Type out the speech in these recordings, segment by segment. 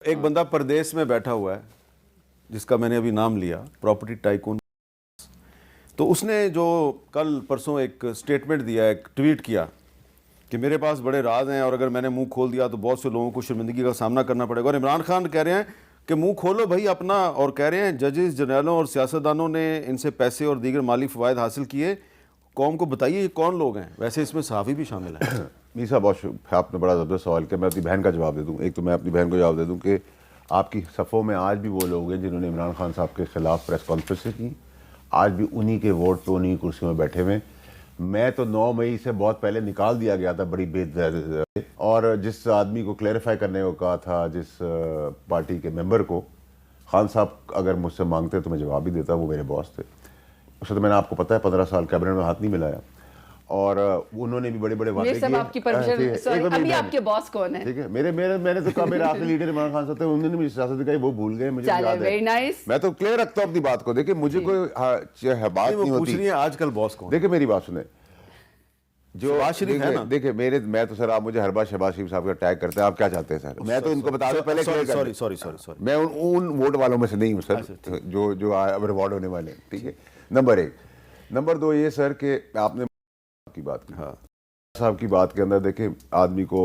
ایک بندہ پردیس میں بیٹھا ہوا ہے جس کا میں نے ابھی نام لیا، پراپرٹی ٹائکون. تو اس نے جو کل پرسوں ایک سٹیٹمنٹ دیا، ایک ٹویٹ کیا کہ میرے پاس بڑے راز ہیں اور اگر میں نے منہ کھول دیا تو بہت سے لوگوں کو شرمندگی کا سامنا کرنا پڑے گا. اور عمران خان کہہ رہے ہیں کہ منہ کھولو بھائی اپنا، اور کہہ رہے ہیں ججز، جرنیلوں اور سیاستدانوں نے ان سے پیسے اور دیگر مالی فوائد حاصل کیے. قوم کو بتائیے یہ کون لوگ ہیں. ویسے اس میں صحافی بھی شامل ہیں. میر صاحب بہت آپ نے بڑا زبردست سوال کیا. میں اپنی بہن کا جواب دے دوں. ایک تو میں اپنی بہن کو جواب دے دوں کہ آپ کی صفوں میں آج بھی وہ لوگ ہیں جنہوں نے عمران خان صاحب کے خلاف پریس کانفرنسیں کی. آج بھی انہی کے ووٹ پہ انہی کرسیوں میں بیٹھے ہوئے. میں تو 9 مئی سے بہت پہلے نکال دیا گیا تھا بڑی اور جس آدمی کو کلیریفائی کرنے کو کہا تھا، جس پارٹی کے ممبر کو، خان صاحب اگر مجھ سے مانگتے تو میں جواب ہی دیتا. وہ میرے باس تھے. اس سے تو میں نے آپ کو پتہ ہے 15 سال کیبنٹ میں ہاتھ نہیں ملایا. اور انہوں نے بھی بڑے بڑے واقعے کیے. آپ کی پرمیشن، سوری ابھی آپ کے باس کون ہیں؟ ٹھیک ہے، میں نے تو کہا میرا آخری لیڈر عمران خان صاحب تھے. انہوں نے مجھے سیاست دکھائی، وہ بھول گئے. مجھے یاد ہے. میں تو کلیئر رکھتا ہوں اپنی بات کو. دیکھیں مجھے کوئی بات نہیں ہوتی. پوچھ رہی ہیں آج کل باس کون. دیکھیں میری بات سنیں. جو دیکھیں میں تو سر، آپ مجھے ہر بار شہباز شریف صاحب کا ٹیگ کرتے ہیں. آپ کیا چاہتے ہیں سر؟ میں تو ان کو بتا دوں پہلے. سوری میں ان ووٹ والوں میں سے نہیں ہوں سر جو اب ریوارڈ ہونے والے ہیں. ٹھیک ہے، نمبر 1. نمبر 2 یہ سر کہ آپ نے کی بات کی صاحب کی بات کے اندر، دیکھیں آدمی کو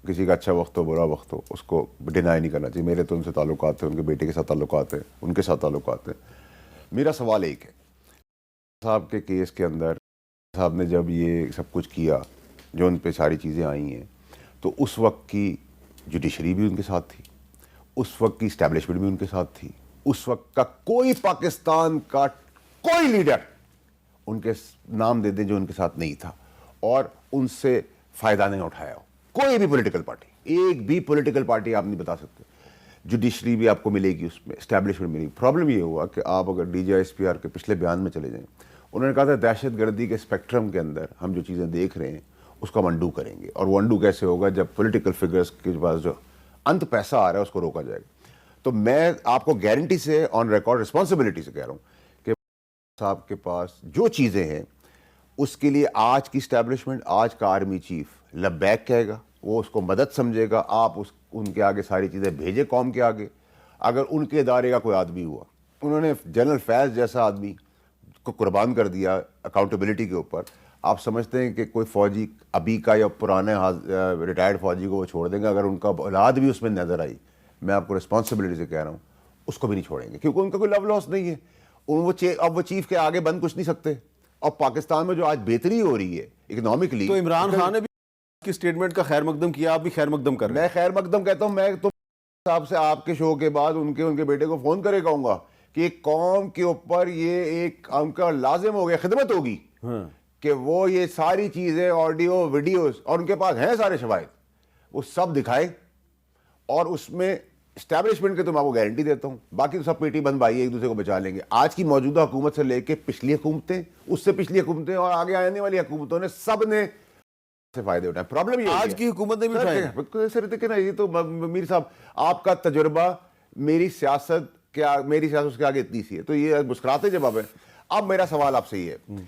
کسی کا اچھا وقت ہو برا وقت ہو اس کو ڈینائی نہیں کرنا چاہیے. میرے تو ان سے تعلقات ہیں، ان کے بیٹے کے ساتھ تعلقات ہیں، ان کے ساتھ تعلقات ہیں. میرا سوال ایک ہے، صاحب کے کیس کے اندر صاحب نے جب یہ سب کچھ کیا، جو ان پہ ساری چیزیں آئی ہیں، تو اس وقت کی جوڈیشری بھی ان کے ساتھ تھی، اس وقت کی اسٹیبلشمنٹ بھی ان کے ساتھ تھی. اس وقت کا کوئی پاکستان کا کوئی لیڈر ان کے نام دے دیں جو ان کے ساتھ نہیں تھا اور ان سے فائدہ نہیں اٹھایا ہو. کوئی بھی پولیٹیکل پارٹی، ایک بھی پولیٹیکل پارٹی آپ نہیں بتا سکتے. جوڈیشری بھی آپ کو ملے گی، اس میں اسٹیبلشمنٹ ملے گی. پرابلم یہ ہوا کہ آپ اگر D G I S P R کے پچھلے بیان میں چلے جائیں، انہوں نے کہا تھا دہشت گردی کے اسپیکٹرم کے اندر ہم جو چیزیں دیکھ رہے ہیں اس کو ہم انڈو کریں گے. اور وہ انڈو کیسے ہوگا؟ جب پولیٹیکل فگرز کے پاس جو انت پیسہ آ رہا ہے اس کو روکا جائے گا. تو میں آپ کو گارنٹی سے آن ریکارڈ رسپانسبلٹی سے کہہ رہا ہوں کہ صاحب کے پاس جو چیزیں ہیں اس کے لیے آج کی اسٹیبلشمنٹ، آج کا آرمی چیف لبیک کہے گا، وہ اس کو مدد سمجھے گا. آپ ان کے آگے ساری چیزیں بھیجے قوم کے آگے. اگر ان کے ادارے کا کوئی آدمی ہوا، انہوں نے جنرل فیض جیسا آدمی کو قربان کر دیا اکاؤنٹیبلٹی کے اوپر، آپ سمجھتے ہیں کہ کوئی فوجی ابھی کا یا پرانے ریٹائرڈ فوجی کو وہ چھوڑ دیں گے؟ اگر ان کا اولاد بھی اس میں نظر آئی، میں آپ کو رسپانسبلٹی سے کہہ رہا ہوں اس کو بھی نہیں چھوڑیں گے، کیونکہ ان کا کوئی لو لاس نہیں ہے. اب وہ چیف کے آگے بند کچھ نہیں سکتے. اور پاکستان میں جو آج بہتری ہو رہی ہے اکنامکلی، تو عمران خان نے بھی کی سٹیٹمنٹ کا خیر مقدم کیا، آپ بھی خیر مقدم کر رہے ہیں. میں خیر مقدم کہتا ہوں. میں تو صاحب سے آپ کے شو کے بعد ان کے بیٹے کو فون کرے کہوں گا کہ ایک قوم کے اوپر یہ ایک ان کا لازم ہو گیا، خدمت ہوگی کہ وہ یہ ساری چیزیں آڈیو ویڈیوز، اور ان کے پاس ہیں سارے شواہد، وہ سب دکھائے. اور اس میں اسٹیبلشمنٹ کے تو میں آپ کو گارنٹی دیتا ہوں، باقی تو سب پیٹی بند بھائی ایک دوسرے کو بچا لیں گے. آج کی موجودہ حکومت سے لے کے پچھلی حکومتیں، اس سے پچھلی حکومتیں اور آگے آنے والی حکومتوں نے سب نے سے فائدے اٹھائے. پرابلم یہ آج کی حکومت نے بھی اٹھائے. سر دیکھیں نا، یہ تو میر صاحب آپ کا تجربہ میری سیاست اس کے آگے اتنی سی ہے، تو یہ مسکراتے جواب ہے. اب میرا سوال آپ سے یہ ہے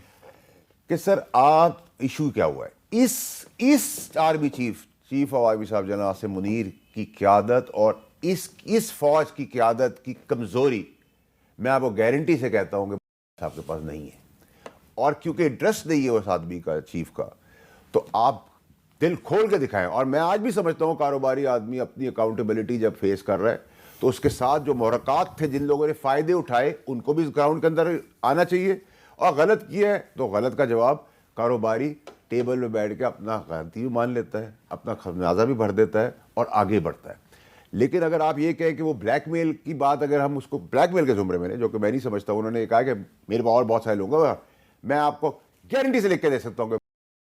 کہ سر آپ ایشو کیا ہوا ہے اس آرمی چیف آف آرمی صاحب جناب عاصم منیر کی قیادت اور اس فوج کی قیادت کی کمزوری، میں آپ کو گارنٹی سے کہتا ہوں کہ صاحب کے پاس نہیں ہے. اور کیونکہ انٹرسٹ نہیں ہے اس آدمی کا، چیف کا، تو آپ دل کھول کے دکھائیں. اور میں آج بھی سمجھتا ہوں کاروباری آدمی اپنی اکاؤنٹیبلٹی جب فیس کر رہا ہے تو اس کے ساتھ جو محرکات تھے، جن لوگوں نے فائدے اٹھائے، ان کو بھی اس گراؤنڈ کے اندر آنا چاہیے. اور غلط کیا ہے تو غلط کا جواب کاروباری ٹیبل میں بیٹھ کے اپنا غلطی بھی مان لیتا ہے، اپنا خمیازہ بھی بھر دیتا ہے اور آگے بڑھتا ہے. لیکن اگر آپ یہ کہیں کہ وہ بلیک میل کی بات، اگر ہم اس کو بلیک میل کے زمرے میں، جو کہ میں نہیں سمجھتا، انہوں نے کہا کہ میرے پاس اور بہت سارے لوگ ہیں، میں آپ کو گارنٹی سے لکھ کے دے سکتا ہوں کہ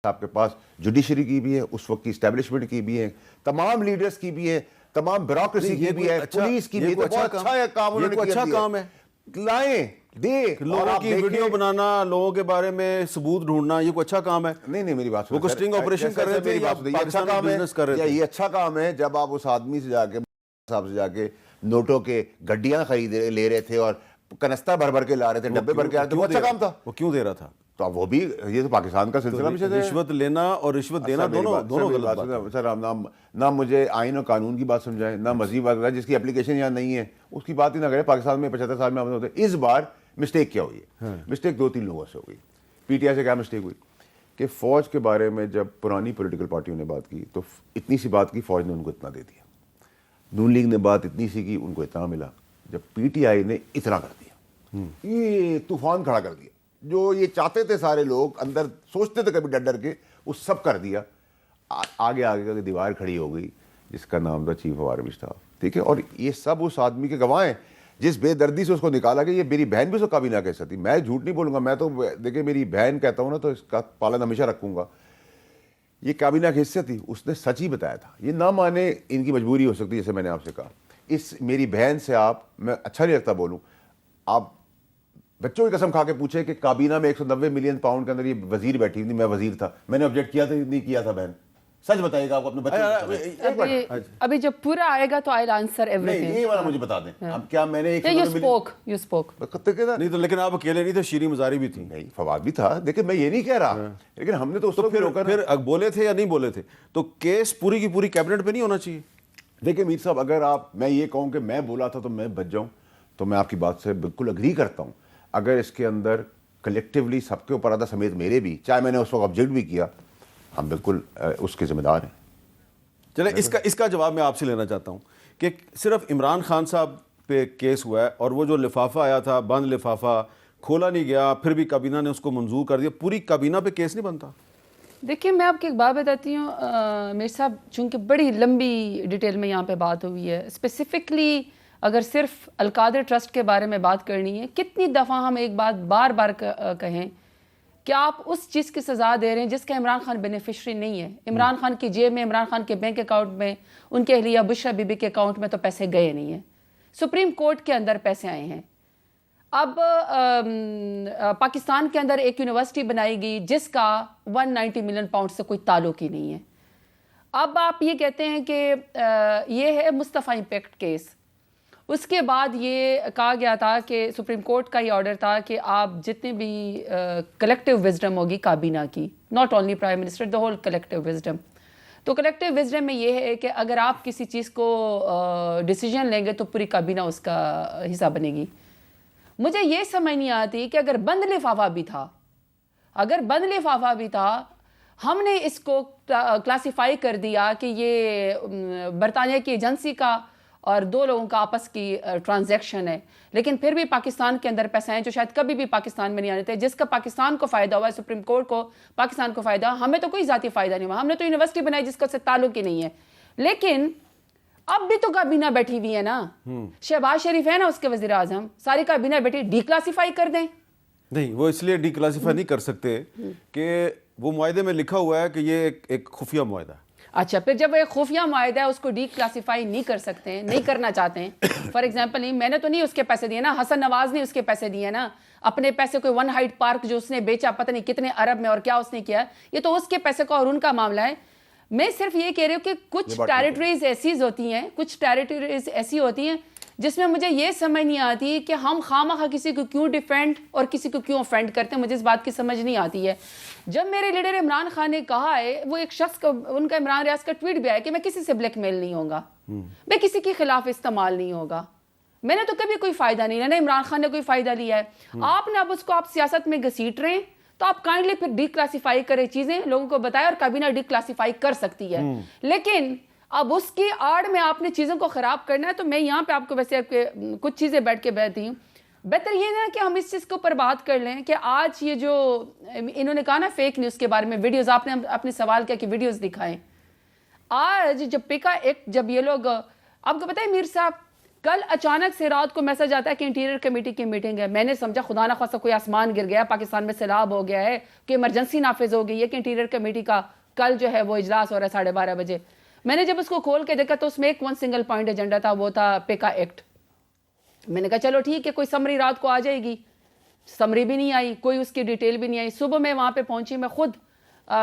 آپ کے پاس جوڈیشری کی بھی ہے، اس وقت کی اسٹیبلشمنٹ کی بھی ہے، تمام لیڈرز کی بھی ہے، تمام بیوروکریسی کی بھی ہے، پولیس کی بھی ہے. تو بہت اچھا ہے کام انہوں نے کیا. اچھا کام ہے، لائیں دے لوگوں کی ویڈیو بنانا، لوگوں کے بارے میں ثبوت ڈھونڈنا، یہ کوئی اچھا کام ہے. نہیں میری بات وہ سٹنگ آپریشن کر رہے تھے، یہ اچھا کام ہے. یہ اچھا کام ہے جب آپ اس آدمی سے جا کے نوٹوں کے گڈیاں خرید لے رہے تھے اور کنستہ بھر کے لا رہے تھے، ڈبے بھر کے آ رہے تھے. وہ اچھا کام تھا. وہ کیوں دے رہا تھا؟ تو اب وہ بھی, یہ تو پاکستان کا سلسلہ بھی ہے. رشوت لینا اور رشوت دینا دونوں غلط بات ہے. سر نہ مجھے آئین اور قانون کی بات سمجھائیں, نہ مزید بات کریں, جس کی اپلیکیشن یہاں نہیں ہے اس کی بات ہی نہ کریں. پاکستان میں 75 سال میں آمد ہوتے. اس بار مسٹیک کیا ہوئی ہے؟ مسٹیک 2-3 لوگوں سے ہوئی. پی ٹی آئی سے کیا مسٹیک ہوئی کہ فوج کے بارے میں جب پرانی پولیٹیکل پارٹیوں نے بات کی تو اتنی سی بات کی, فوج نے ان کو اتنا دے دیا. نون لیگ نے بات اتنی سی کی, ان کو اتنا ملا. جب پی ٹی آئی نے اتنا کر دیا, یہ طوفان کھڑا کر دیا. جو یہ چاہتے تھے سارے لوگ اندر سوچتے تھے کبھی ڈر ڈر کے, وہ سب کر دیا. آگے کا دیوار کھڑی ہو گئی جس کا نام تھا چیف آف آرمی اسٹاف. ٹھیک ہے, اور یہ سب اس آدمی کے گواہ ہیں جس بے دردی سے اس کو نکالا گیا. یہ میری بہن بھی اس کو کبھی نہ کہہ سکتی. میں جھوٹ نہیں بولوں گا, میں تو دیکھیں میری بہن کہتا ہوں نا تو اس کا پالن ہمیشہ رکھوں گا. یہ کابینہ کی حیثیت تھی, اس نے سچ ہی بتایا تھا. یہ نہ مانے, ان کی مجبوری ہو سکتی ہے, جیسے میں نے آپ سے کہا. اس میری بہن سے میں اچھا نہیں لگتا بولوں, آپ بچوں کی قسم کھا کے پوچھے کہ کابینہ میں 190 ملین پاؤنڈ کے اندر یہ وزیر بیٹھی تھی, میں وزیر تھا, میں نے آبجیکٹ کیا تھا نہیں کیا تھا؟ بہن سچ بتائیے گا آپ اپنے بچوں. ابھی جب پورا آئے گا تو آئی آنسر ایوری تھنگ. یہ والا مجھے بتا دیں. اب کیا میں نے یو اسپوک نہیں تو, لیکن آپ اکیلے نہیں تھے, شیریں مزاری بھی تھی. نہیں, فواد بھی تھا. دیکھیں میں یہ نہیں کہہ رہا, لیکن ہم نے تو اس کو پھر بولے تھے یا نہیں بولے تھے, تو کیس پوری کی پوری کیبنٹ پہ نہیں ہونا چاہیے. دیکھیں میر صاحب, اگر میں یہ کہوں کہ میں بولا تھا تو میں بچ جاؤں, تو میں آپ کی بات سے بالکل اگری کرتا ہوں. اگر اس کے اندر کلیکٹیولی سب کے اوپر آتا, سمیت میرے بھی, چاہے میں نے اس وقت آبجیکٹ بھی کیا, ہم بالکل اس کے ذمہ دار ہیں. چلیں اس کا جواب میں آپ سے لینا چاہتا ہوں کہ صرف عمران خان صاحب پہ کیس ہوا ہے, اور وہ جو لفافہ آیا تھا, بند لفافہ کھولا نہیں گیا, پھر بھی کابینہ نے اس کو منظور کر دیا, پوری کابینہ پہ کیس نہیں بنتا؟ دیکھیں میں آپ کی ایک بات بتاتی ہوں میرے صاحب, چونکہ بڑی لمبی ڈیٹیل میں یہاں پہ بات ہوئی ہے. اسپیسیفکلی اگر صرف القادر ٹرسٹ کے بارے میں بات کرنی ہے, کتنی دفعہ ہم ایک بات بار بار کہیں کہ آپ اس چیز کی سزا دے رہے ہیں جس کا عمران خان بینیفیشری نہیں ہے. عمران خان کی جیب میں, عمران خان کے بینک اکاؤنٹ میں, ان کے اہلیہ بشرا بی بی کے اکاؤنٹ میں تو پیسے گئے نہیں ہیں, سپریم کورٹ کے اندر پیسے آئے ہیں. اب پاکستان کے اندر ایک یونیورسٹی بنائی گئی جس کا 190 ملین پاؤنڈ سے کوئی تعلق ہی نہیں ہے. اب آپ یہ کہتے ہیں کہ یہ ہے مصطفیٰ امپیکٹ کیس. اس کے بعد یہ کہا گیا تھا کہ سپریم کورٹ کا یہ آرڈر تھا کہ آپ جتنے بھی کلیکٹیو وزڈم ہوگی کابینہ کی, not only prime minister, the whole collective wisdom. تو کلیکٹیو وزڈم میں یہ ہے کہ اگر آپ کسی چیز کو ڈیسیجن لیں گے تو پوری کابینہ اس کا حصہ بنے گی. مجھے یہ سمجھ نہیں آتی کہ اگر بند لفافہ بھی تھا, ہم نے اس کو کلاسیفائی کر دیا کہ یہ برطانیہ کی ایجنسی کا اور 2 لوگوں کا آپس کی ٹرانزیکشن ہے, لیکن پھر بھی پاکستان کے اندر پیسے ہیں جو شاید کبھی بھی پاکستان میں نہیں آنے تھے, جس کا پاکستان کو فائدہ ہوا ہے, سپریم کورٹ کو پاکستان کو فائدہ, ہمیں تو کوئی ذاتی فائدہ نہیں ہوا. ہم نے تو یونیورسٹی بنائی جس کا سے تعلق ہی نہیں ہے. لیکن اب بھی تو کابینہ بیٹھی ہوئی ہے نا, شہباز شریف ہے نا اس کے وزیر اعظم, ساری کابینہ بیٹھی, ڈی کلاسیفائی کر دیں. نہیں, وہ اس لیے ڈی کلاسیفائی نہیں کر سکتے کہ وہ معاہدے میں لکھا ہوا ہے کہ یہ ایک خفیہ معاہدہ ہے. اچھا, پھر جب ایک خفیہ معاہدہ ہے اس کو ڈی کلاسیفائی نہیں کر سکتے ہیں, نہیں کرنا چاہتے ہیں. فار ایگزامپل, میں نے تو نہیں اس کے پیسے دیے نا, حسن نواز نے اس کے پیسے دیے نا, اپنے پیسے کوئی 1 ہائیڈ پارک جو اس نے بیچا پتہ نہیں کتنے ارب میں اور کیا اس نے کیا, یہ تو اس کے پیسے کا اور ان کا معاملہ ہے. میں صرف یہ کہہ رہی ہوں کہ کچھ ٹیریٹریز ایسی ہوتی ہیں جس میں مجھے یہ سمجھ نہیں آتی کہ ہم خواہ کسی کو کیوں ڈیفینڈ اور کسی کو کیوں افینڈ کرتے ہیں. مجھے اس بات کی سمجھ نہیں آتی ہے. جب میرے لیڈر عمران خان نے کہا ہے, وہ ایک شخص کا, ان کا عمران ریاض کا ٹویٹ بھی آیا کہ میں کسی سے بلیک میل نہیں ہوگا, میں کسی کے خلاف استعمال نہیں ہوگا, میں نے تو کبھی کوئی فائدہ نہیں لینا, عمران خان نے کوئی فائدہ لیا ہے. آپ نے اب اس کو آپ سیاست میں گھسیٹ رہے ہیں, تو آپ کائنڈلی پھر ڈی کلاسیفائی کرے چیزیں, لوگوں کو بتائیں, اور کابینہ ڈی کلاسیفائی کر سکتی ہے. لیکن اب اس کی آڑ میں آپ نے چیزوں کو خراب کرنا ہے. تو میں یہاں پہ آپ کو ویسے کچھ چیزیں بیٹھ کے بہتی ہوں, بہتر یہ نا کہ ہم اس چیز کے اوپر بات کر لیں کہ آج یہ جو انہوں نے کہا نا فیک نیوز کے بارے میں, ویڈیوز آپ نے اپنے سوال کیا کہ ویڈیوز دکھائیں. آج جب پیکا ایک, جب یہ لوگ, آپ کو پتہ ہے میر صاحب, کل اچانک سے رات کو میسج آتا ہے کہ انٹیریئر کمیٹی کی میٹنگ ہے. میں نے سمجھا خدا نہ خواستہ کوئی آسمان گر گیا, پاکستان میں سیلاب ہو گیا ہے, کہ ایمرجنسی نافذ ہو گئی ہے کہ انٹیریئر کمیٹی کا کل جو ہے وہ اجلاس ہو رہا ہے 12:30 بجے. میں نے جب اس کو کھول کے دیکھا تو اس میں ایک 1 سنگل پوائنٹ ایجنڈا تھا, وہ تھا پیکا ایکٹ. میں نے کہا چلو ٹھیک ہے, کوئی سمری رات کو آ جائے گی. سمری بھی نہیں آئی, کوئی اس کی ڈیٹیل بھی نہیں آئی. صبح میں وہاں پہ پہنچی, میں خود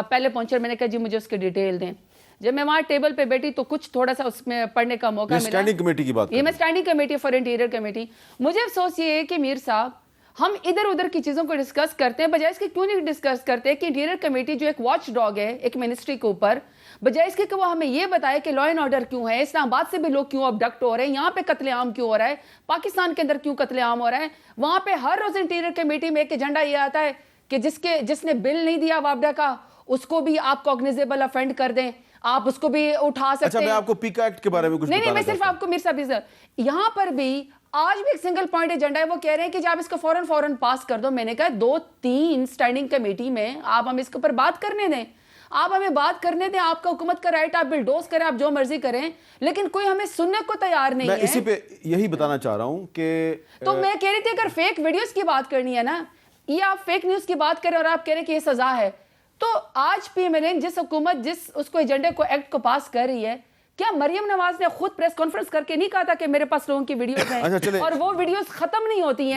پہلے پہنچی, اور میں نے کہا جی مجھے اس کی ڈیٹیل دیں. جب میں وہاں ٹیبل پہ بیٹھی تو کچھ تھوڑا سا اس میں پڑھنے کا موقع ملا. اسٹینڈنگ کمیٹی کی بات, یہ میں standing committee for interior committee. مجھے افسوس یہ ہے کہ میر صاحب, ہم ادھر ادھر کی چیزوں کو ڈسکس کرتے ہیں، بجائے اس کے کیوں نہیں ڈسکس کرتے کہ انٹیریئر کمیٹی جو ایک واچ ڈاگ ہے ایک منسٹری کے اوپر، بجائے اس کے کہ وہ ہمیں یہ بتائے کہ لا اینڈ آرڈر کیوں ہے، اسلام آباد سے بھی لوگ کیوں ابڈکٹ ہو رہے ہیں، یہاں پہ قتل عام کیوں ہو رہا ہے، پاکستان کے اندر کیوں قتل عام ہو رہا ہے، وہاں پہ ہر روز انٹیریئر کمیٹی میں ایک ایجنڈا یہ آتا ہے کہ جس نے بل نہیں دیا وابڈا کا اس کو بھی آپ کوگنیزیبل افینڈ کر دیں، آپ اس کو بھی اٹھا سکتے ہیں۔ اچھا میں آپ کو پیکا ایکٹ کے بارے میں کچھ نہیں میں صرف آپ کو میر صاحب یہاں پر بھی آج بھی ایک سنگل پوائنٹ ایجنڈا ہے، وہ کہہ رہے ہیں کہ جب اس کو فوراً پاس کر دو۔ میں نے کہا 2-3 اسٹینڈنگ کمیٹی میں آپ ہم اس کے اوپر بات کرنے دیں، آپ ہمیں بات کرنے دیں، آپ کا حکومت کا رائٹ، آپ بلڈوز کریں، آپ جو مرضی کریں، لیکن کوئی ہمیں سننے کو تیار نہیں ہے۔ میں اسی پہ یہی بتانا چاہ رہا ہوں کہ تو میں کہہ رہی تھی اگر فیک ویڈیوز کی بات کرنی ہے نا، یہ آپ فیک نیوز کی بات کریں اور آپ کہہ رہے ہیں کہ یہ سزا ہے، تو آج پی ایم ایل این جس حکومت جس اس کو ایجنڈے کو ایکٹ کو پاس کر رہی ہے، کیا مریم نواز نے خود پریس کانفرنس کر کے نہیں کہا تھا کہ میرے پاس لوگوں کی ویڈیوز ہیں اور وہ ویڈیوز ختم نہیں ہوتی ہیں؟